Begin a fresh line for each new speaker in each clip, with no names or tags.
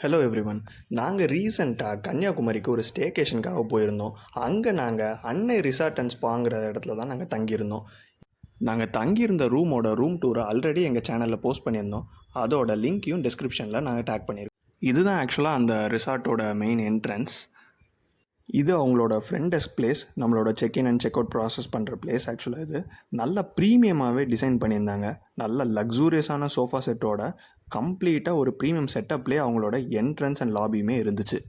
Hello everyone. நாங்கள் ரீசெண்டாக கன்னியாகுமரிக்கு ஒரு ஸ்டேகேஷனுக்காக போயிருந்தோம். அங்கே நாங்கள் அன்னை ரிசார்ட் அண்ட் ஸ்பாங்கிற இடத்துல தான் நாங்கள் தங்கியிருந்தோம். நாங்கள் தங்கியிருந்த ரூம் டூரை ஆல்ரெடி எங்கள் சேனலில் போஸ்ட் பண்ணியிருந்தோம். அதோட லிங்க்கையும் டிஸ்கிரிப்ஷனில் நாங்கள் டேக் பண்ணியிருக்கோம். இதுதான் ஆக்சுவலாக அந்த ரிசார்ட்டோட மெயின் என்ட்ரன்ஸ். இது அவங்களோட ஃப்ரண்ட் டெஸ்க் பிளேஸ், நம்மளோட check in and check out process பண்ணுற பிளேஸ். ஆக்சுவலாக இது நல்ல ப்ரீமியமாகவே டிசைன் பண்ணியிருந்தாங்க. நல்ல லக்ஸூரியஸான சோஃபா செட்டோட கம்ப்ளீட்டாக ஒரு ப்ரீமியம் செட்டப்லேயே அவங்களோட என்ட்ரன்ஸ் அண்ட் லாபியுமே இருந்துச்சு.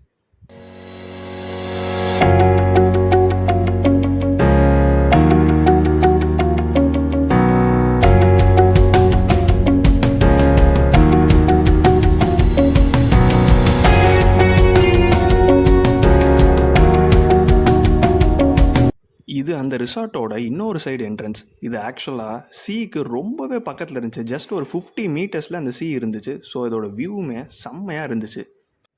இது அந்த ரிசார்ட்டோட இன்னொரு சைடு என்ட்ரன்ஸ். இது ஆக்சுவலாக சீக்கு ரொம்பவே பக்கத்தில் இருந்துச்சு. ஜஸ்ட் ஒரு 50 மீட்டர்ஸில் அந்த சீ இருந்துச்சு. ஸோ இதோட வியூவுமே செம்மையாக இருந்துச்சு.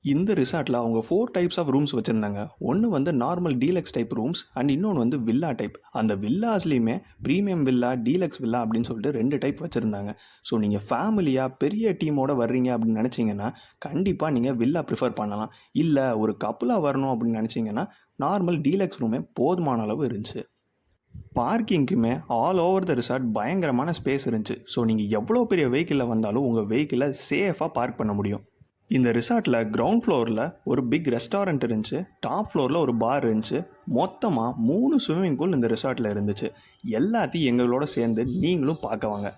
இந்த ரிசார்ட்டில் அவங்க 4 டைப்ஸ் ஆஃப் ரூம்ஸ் வச்சுருந்தாங்க. ஒன்று normal deluxe type rooms and இன்னொன்று வில்லா டைப். அந்த வில்லாஸ்லேயுமே ப்ரீமியம் வில்லா, டீலக்ஸ் வில்லா அப்படின்னு சொல்லிட்டு 2 டைப் வச்சுருந்தாங்க. ஸோ நீங்கள் ஃபேமிலியாக பெரிய டீமோடு வர்றீங்க அப்படின்னு நினச்சிங்கன்னா கண்டிப்பாக நீங்கள் வில்லா ப்ரிஃபர் பண்ணலாம். இல்லை ஒரு கப்புலாக வரணும் அப்படின்னு நினச்சிங்கன்னா நார்மல் டீலக்ஸ் ரூமே போதுமான அளவு இருந்துச்சு. பார்க்கிங்க்குமே ஆல் ஓவர் த ரிசார்ட் பயங்கரமான ஸ்பேஸ் இருந்துச்சு. ஸோ நீங்கள் எவ்வளோ பெரிய வெஹிக்கிளில் வந்தாலும் உங்கள் வெஹிக்கிளை சேஃபாக பார்க் பண்ண முடியும். இந்த ரிசார்ட்டில் கிரவுண்ட் ஃப்ளோரில் ஒரு பிக் ரெஸ்டாரண்ட் இருந்துச்சு, டாப் ஃப்ளோரில் ஒரு பார் இருந்துச்சு. மொத்தமாக 3 ஸ்விம்மிங் பூல் இந்த ரிசார்ட்டில் இருந்துச்சு. எல்லாத்தையும் எங்களோட சேர்ந்து நீங்களும் பார்க்க வாங்க.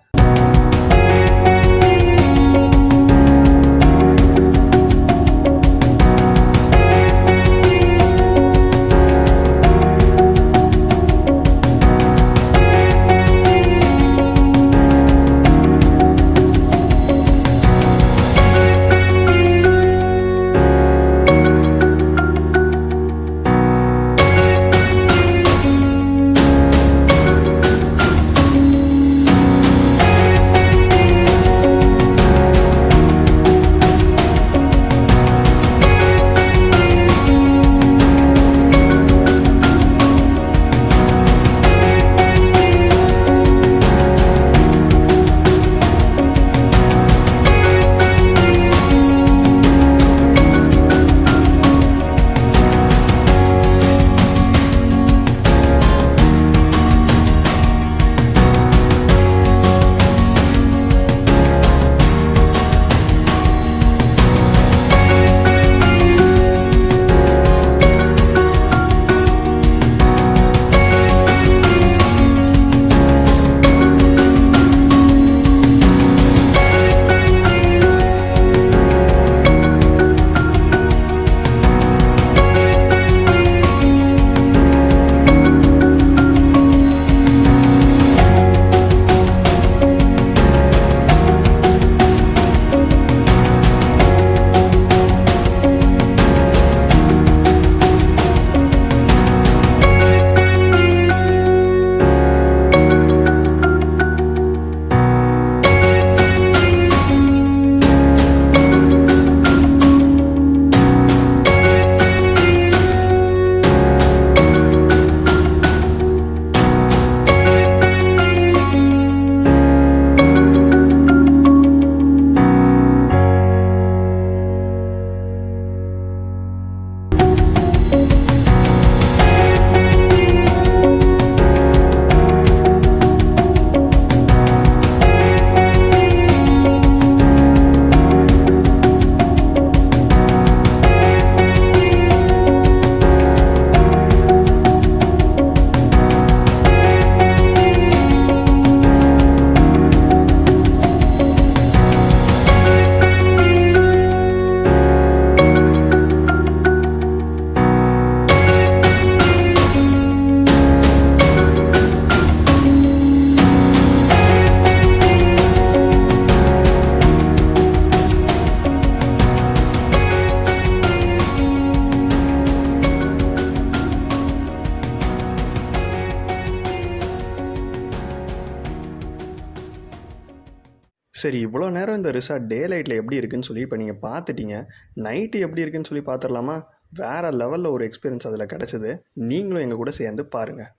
சரி, இவ்வளோ நேரம் இந்த ரிசார்ட் டே லைட்டில் எப்படி இருக்குன்னு சொல்லி இப்போ நீங்கள் பார்த்துட்டீங்க. நைட்டு எப்படி இருக்குன்னு சொல்லி பார்த்துடலாமா? வேறு லெவலில் ஒரு எக்ஸ்பீரியன்ஸ் அதில் கிடச்சிது. நீங்களும் எங்கள் கூட சேர்ந்து பாருங்கள்.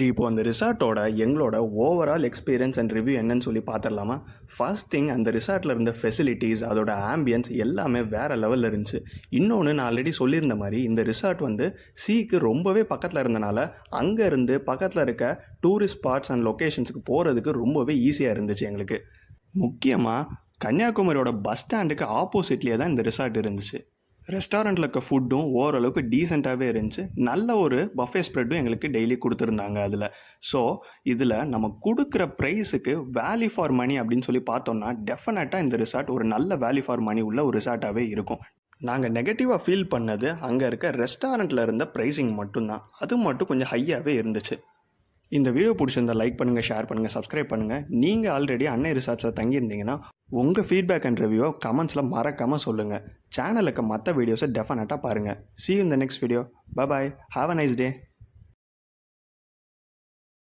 சரி, இப்போ அந்த ரிசார்ட்டோட எங்களோட ஓவரால் எக்ஸ்பீரியன்ஸ் அண்ட் ரிவ்யூ என்னன்னு சொல்லி பார்த்துடலாமா? ஃபர்ஸ்ட் திங், அந்த ரிசார்ட்டில் இருந்த ஃபெசிலிட்டிஸ், அதோட ஆம்பியன்ஸ் எல்லாமே வேறு லெவலில் இருந்துச்சு. இன்னொன்று, நான் ஆல்ரெடி சொல்லியிருந்த மாதிரி இந்த ரிசார்ட் வந்து சீக்கு ரொம்பவே பக்கத்தில் இருந்தனால அங்கே இருந்து பக்கத்தில் இருக்க டூரிஸ்ட் ஸ்பாட்ஸ் அண்ட் லொக்கேஷன்ஸுக்கு போகிறதுக்கு ரொம்பவே ஈஸியாக இருந்துச்சு எங்களுக்கு. முக்கியமாக கன்னியாகுமரியோட பஸ் ஸ்டாண்டுக்கு ஆப்போசிட்லேயே தான் இந்த ரிசார்ட் இருந்துச்சு. ரெஸ்டாரண்ட்டில் இருக்க ஃபுட்டும் ஓரளவுக்கு டீசெண்டாகவே இருந்துச்சு. நல்ல ஒரு பஃபே ஸ்ப்ரெட்டும் எங்களுக்கு டெய்லி கொடுத்துருந்தாங்க அதில். ஸோ இதில் நம்ம கொடுக்குற ப்ரைஸுக்கு வேல்யூ ஃபார் மணி அப்படின்னு சொல்லி பார்த்தோம்னா டெஃபினட்டாக இந்த ரிசார்ட் ஒரு நல்ல வேல்யூ ஃபார் மணி உள்ள ஒரு ரிசார்ட்டாகவே இருக்கும். நாங்கள் நெகட்டிவாக ஃபீல் பண்ணது அங்கே இருக்க ரெஸ்டாரண்ட்டில் இருந்த ப்ரைஸிங் மட்டும்தான். அது மட்டும் கொஞ்சம் ஹையாகவே இருந்துச்சு. இந்த வீடியோ பிடிச்சிருந்தா லைக் பண்ணுங்கள், ஷேர் பண்ணுங்கள், சப்ஸ்கிரைப் பண்ணுங்கள். நீங்கள் ஆல்ரெடி அன்னை ரிசார்ட்ஸில் தங்கியிருந்தீங்கன்னா உங்கள் ஃபீட்பேக் அண்ட் ரிவ்யூவை கமெண்ட்ஸில் மறக்காமல் சொல்லுங்கள். சேனலுக்கு மற்ற வீடியோஸை டெஃபினட்டாக பாருங்கள். See you in the next video. Bye bye. Have a nice day.